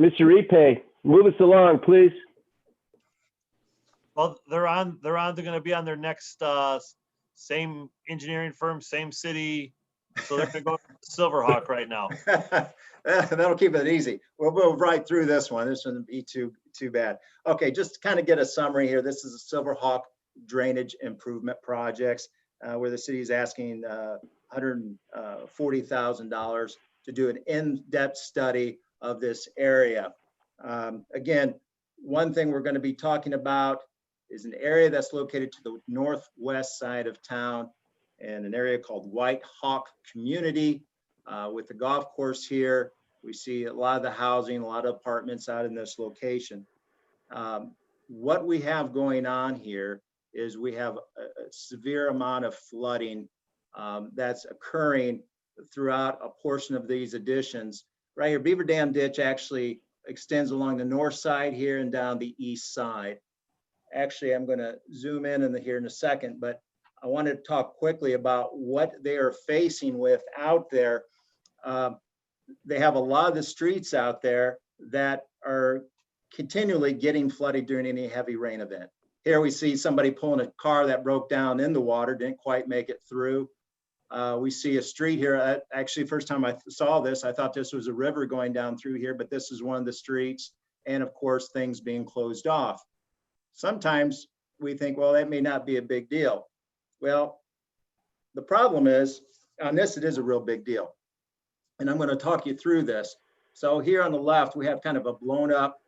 Mr. Repay, move us along, please. Well, they're going to be on their next same engineering firm, same city. So they're going to go Silverhawk right now. That'll keep it easy. We'll move right through this one. This wouldn't be too bad. Okay, just to kind of get a summary here. This is a Silverhawk drainage improvement projects where the city is asking $140,000 to do an in-depth study of this area. Again, one thing we're going to be talking about is an area that's located to the northwest side of town, and an area called White Hawk Community with the golf course here. We see a lot of the housing, a lot of apartments out in this location. What we have going on here is we have a severe amount of flooding that's occurring throughout a portion of these additions. Right here, Beaver Dam Ditch actually extends along the north side here and down the east side. Actually, I'm going to zoom in here in a second, but I wanted to talk quickly about what they are facing with out there. They have a lot of the streets out there that are continually getting flooded during any heavy rain event. Here we see somebody pulling a car that broke down in the water, didn't quite make it through. We see a street here. Actually, first time I saw this, I thought this was a river going down through here, but this is one of the streets. And of course, things being closed off. Sometimes we think, well, that may not be a big deal. Well, the problem is, on this, it is a real big deal. And I'm going to talk you through this. So here on the left, we have kind of a blown up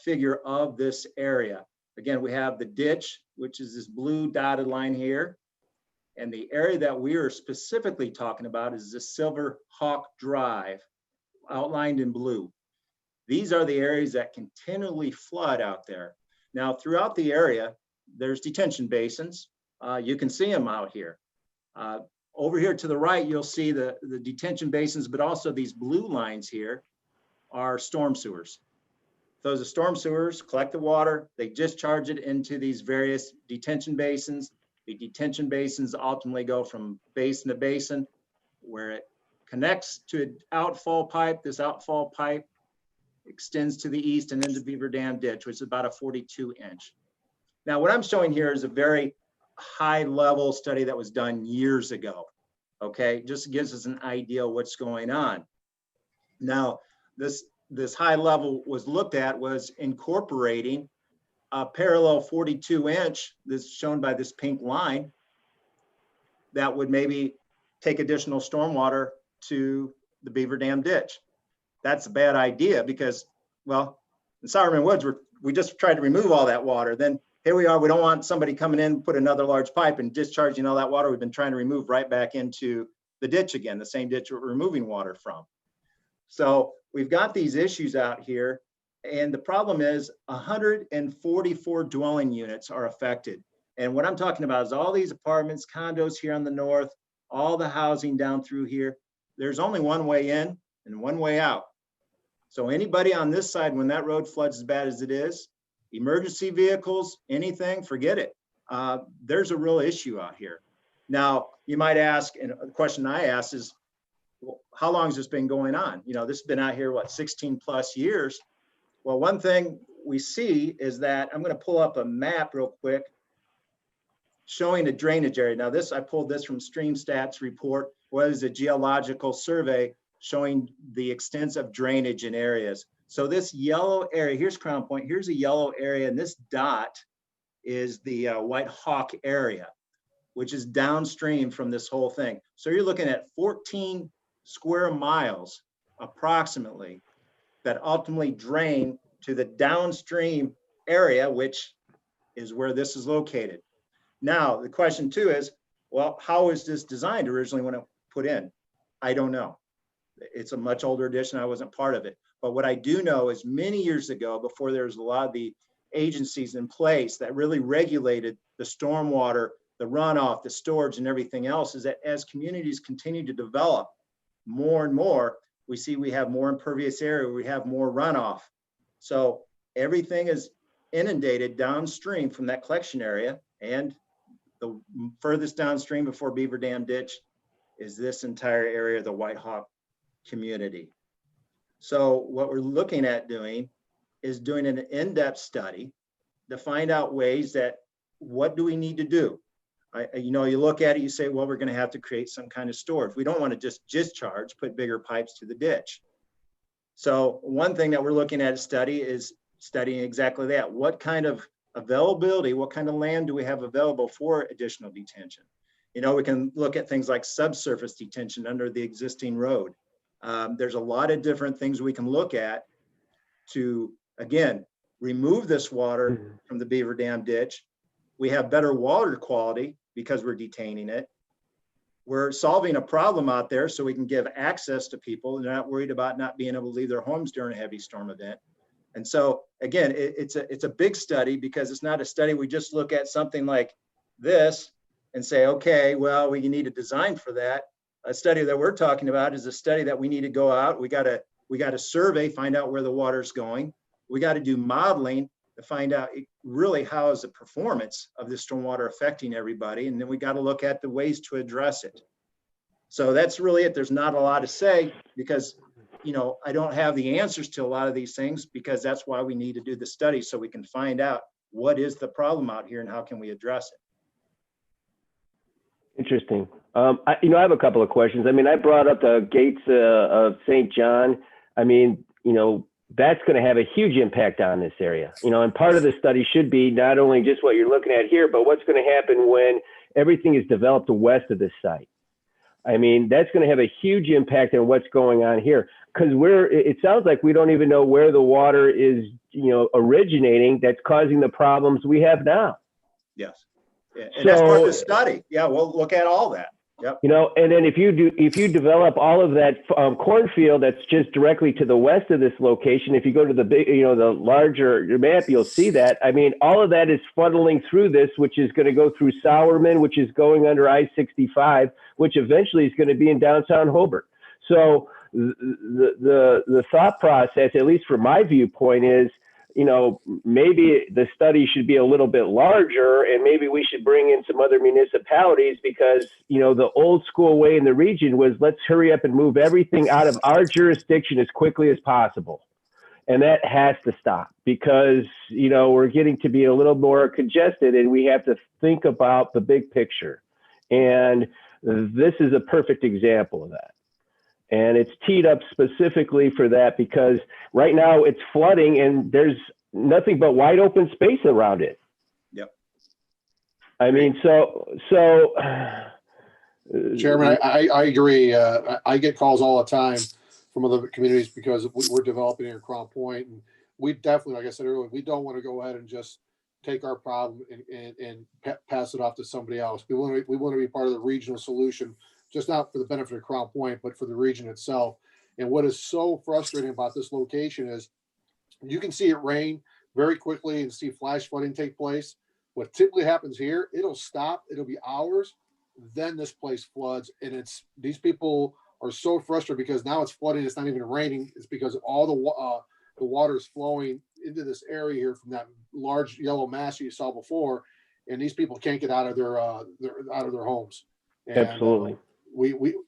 figure of this area. Again, we have the ditch, which is this blue dotted line here. And the area that we are specifically talking about is the Silverhawk Drive, outlined in blue. These are the areas that continually flood out there. Now, throughout the area, there's detention basins. You can see them out here. Over here to the right, you'll see the detention basins, but also these blue lines here are storm sewers. Those are storm sewers, collect the water, they discharge it into these various detention basins. The detention basins ultimately go from basin to basin, where it connects to an outfall pipe. This outfall pipe extends to the east and into Beaver Dam Ditch, which is about a 42-inch. Now, what I'm showing here is a very high-level study that was done years ago. Okay, just gives us an idea of what's going on. Now, this high level was looked at was incorporating a parallel 42-inch, this is shown by this pink line, that would maybe take additional stormwater to the Beaver Dam Ditch. That's a bad idea because, well, in Sowerman Woods, we just tried to remove all that water. Then here we are, we don't want somebody coming in, put another large pipe and discharging all that water we've been trying to remove right back into the ditch again, the same ditch we're removing water from. So we've got these issues out here, and the problem is 144 dwelling units are affected. And what I'm talking about is all these apartments, condos here on the north, all the housing down through here. There's only one way in and one way out. So anybody on this side, when that road floods as bad as it is, emergency vehicles, anything, forget it. There's a real issue out here. Now, you might ask, and the question I ask is, well, how long has this been going on? You know, this has been out here, what, 16 plus years? Well, one thing we see is that, I'm going to pull up a map real quick showing a drainage area. Now this, I pulled this from Stream Stats report, was a geological survey showing the extensive drainage in areas. So this yellow area, here's Crown Point, here's a yellow area, and this dot is the White Hawk area, which is downstream from this whole thing. So you're looking at 14 square miles approximately that ultimately drain to the downstream area, which is where this is located. Now, the question too is, well, how was this designed originally when it put in? I don't know. It's a much older edition. I wasn't part of it. But what I do know is many years ago, before there was a lot of the agencies in place that really regulated the stormwater, the runoff, the storage, and everything else, is that as communities continue to develop more and more, we see we have more impervious area, we have more runoff. So everything is inundated downstream from that collection area, and the furthest downstream before Beaver Dam Ditch is this entire area of the White Hawk community. So what we're looking at doing is doing an in-depth study to find out ways that, what do we need to do? You know, you look at it, you say, well, we're going to have to create some kind of storage. We don't want to just discharge, put bigger pipes to the ditch. So one thing that we're looking at a study is studying exactly that. What kind of availability, what kind of land do we have available for additional detention? You know, we can look at things like subsurface detention under the existing road. There's a lot of different things we can look at to, again, remove this water from the beaver dam ditch. We have better water quality because we're detaining it. We're solving a problem out there so we can give access to people. They're not worried about not being able to leave their homes during a heavy storm event. And so again, it's a big study because it's not a study we just look at something like this and say, okay, well, we need a design for that. A study that we're talking about is a study that we need to go out. We got to survey, find out where the water's going. We got to do modeling to find out really how is the performance of this stormwater affecting everybody. And then we got to look at the ways to address it. So that's really it. There's not a lot to say because, you know, I don't have the answers to a lot of these things because that's why we need to do the study so we can find out what is the problem out here and how can we address it. Interesting. I have a couple of questions. I mean, I brought up the gates of St. John. I mean, you know, that's going to have a huge impact on this area, you know, and part of the study should be not only just what you're looking at here, but what's going to happen when everything is developed west of this site. I mean, that's going to have a huge impact on what's going on here because it sounds like we don't even know where the water is, you know, originating that's causing the problems we have now. Yes. Yeah. And that's part of the study. Yeah, we'll look at all that. Yep. You know, and then if you develop all of that cornfield that's just directly to the west of this location, if you go to the big, you know, the larger map, you'll see that. I mean, all of that is funneling through this, which is going to go through Sowerman, which is going under I-65, which eventually is going to be in downtown Hobart. So the thought process, at least from my viewpoint, is, you know, maybe the study should be a little bit larger and maybe we should bring in some other municipalities because, you know, the old school way in the region was let's hurry up and move everything out of our jurisdiction as quickly as possible. And that has to stop because, you know, we're getting to be a little more congested and we have to think about the big picture. And this is a perfect example of that. And it's teed up specifically for that because right now it's flooding and there's nothing but wide open space around it. Yep. I mean, so Chairman, I agree. I get calls all the time from other communities because we're developing here in Crown Point, and we definitely, like I said earlier, we don't want to go ahead and just take our problem and pass it off to somebody else. We want to be part of the regional solution, just not for the benefit of Crown Point, but for the region itself. And what is so frustrating about this location is you can see it rain very quickly and see flash flooding take place. What typically happens here, it'll stop, it'll be hours, then this place floods. And these people are so frustrated because now it's flooding, it's not even raining. It's because all the water is flowing into this area here from that large yellow mass you saw before. And these people can't get out of their homes. And, absolutely.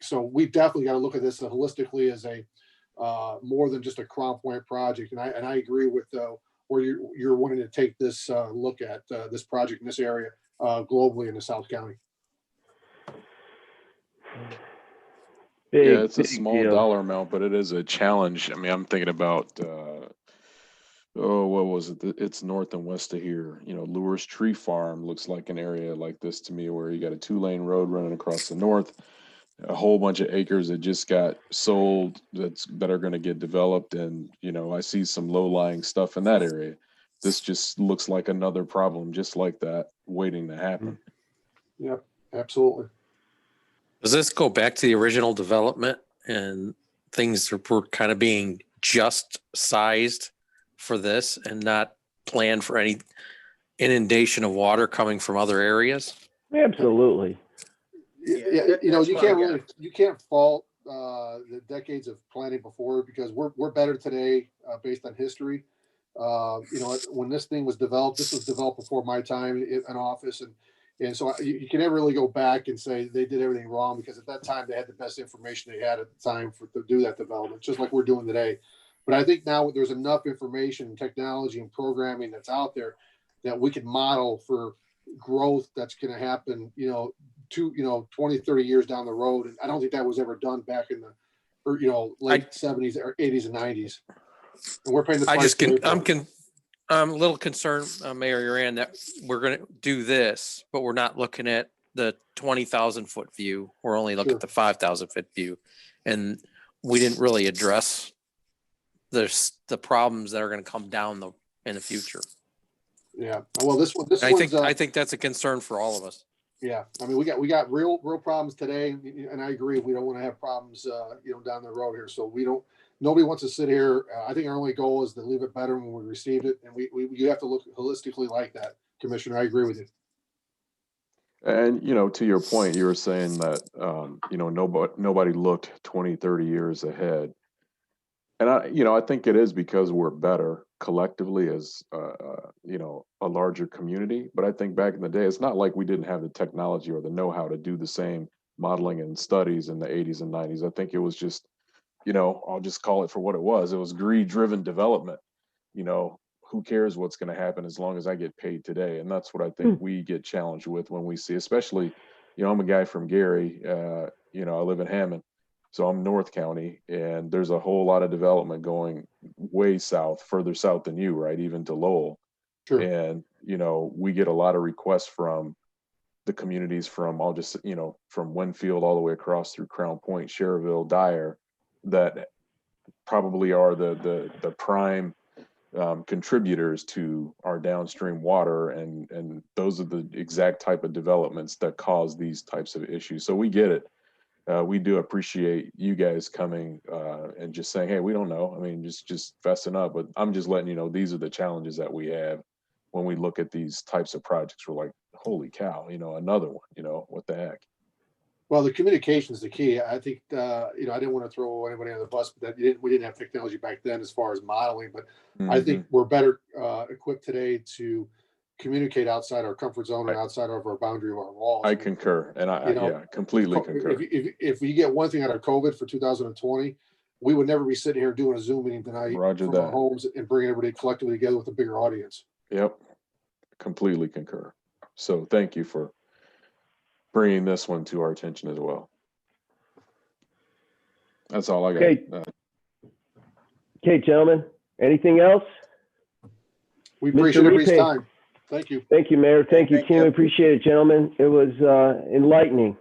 So we definitely got to look at this holistically as a more than just a Crown Point project. And I agree with where you're wanting to take this look at this project in this area globally in the South County. Yeah, it's a small dollar amount, but it is a challenge. I mean, I'm thinking about what was it? It's north and west of here. You know, Lewis Tree Farm looks like an area like this to me, where you got a 2-lane road running across the north, a whole bunch of acres that just got sold that are going to get developed. And, you know, I see some low-lying stuff in that area. This just looks like another problem just like that waiting to happen. Yep, absolutely. Does this go back to the original development and things were kind of being just sized for this and not planned for any inundation of water coming from other areas? Absolutely. Yeah, you know, you can't fault the decades of planning before because we're better today based on history. You know, when this thing was developed, this was developed before my time in office, and so you can never really go back and say they did everything wrong because at that time they had the best information they had at the time to do that development, just like we're doing today. But I think now there's enough information and technology and programming that's out there that we can model for growth that's going to happen, 20, 30 years down the road. And I don't think that was ever done back in the, late 70s or 80s and 90s. And we're paying the price. I'm a little concerned, Mayor Uran, that we're going to do this, but we're not looking at the 20,000 foot view. We're only looking at the 5,000 foot view. And we didn't really address the problems that are going to come down in the future. Yeah. Well, I think that's a concern for all of us. Yeah. I mean, we got real problems today, and I agree. We don't want to have problems, down the road here. So nobody wants to sit here. I think our only goal is to leave it better when we received it. And you have to look holistically like that, Commissioner. I agree with you. And, to your point, you were saying that, nobody looked 20, 30 years ahead. And I think it is because we're better collectively as, a larger community. But I think back in the day, it's not like we didn't have the technology or the know-how to do the same modeling and studies in the 80s and 90s. I think it was just, I'll just call it for what it was. It was greed-driven development. Who cares what's going to happen as long as I get paid today? And that's what I think we get challenged with when we see, especially, I'm a guy from Gary, I live in Hammond. So I'm North County, and there's a whole lot of development going way south, further south than you, right? Even to Lowell. Sure. And, we get a lot of requests from the communities from, from Winfield all the way across through Crown Point, Cherville, Dyer, that probably are the prime contributors to our downstream water. And those are the exact type of developments that cause these types of issues. So we get it. We do appreciate you guys coming and just saying, hey, we don't know. I mean, just fessing up. But I'm just letting you know, these are the challenges that we have when we look at these types of projects. We're like, holy cow, another one, what the heck? Well, the communication is the key. I think, I didn't want to throw anybody on the bus, but we didn't have technology back then as far as modeling. But I think we're better equipped today to communicate outside our comfort zone and outside of our boundary of our walls. I concur, and I completely concur. If we get one thing out of COVID for 2020, we would never be sitting here doing a Zoom meeting tonight from our homes and bringing everybody collectively together with a bigger audience. Yep, completely concur. So thank you for bringing this one to our attention as well. That's all I got. Okay, gentlemen. Anything else? We appreciate everybody's time. Thank you. Thank you, Mayor. Thank you, team. We appreciate it, gentlemen. It was enlightening.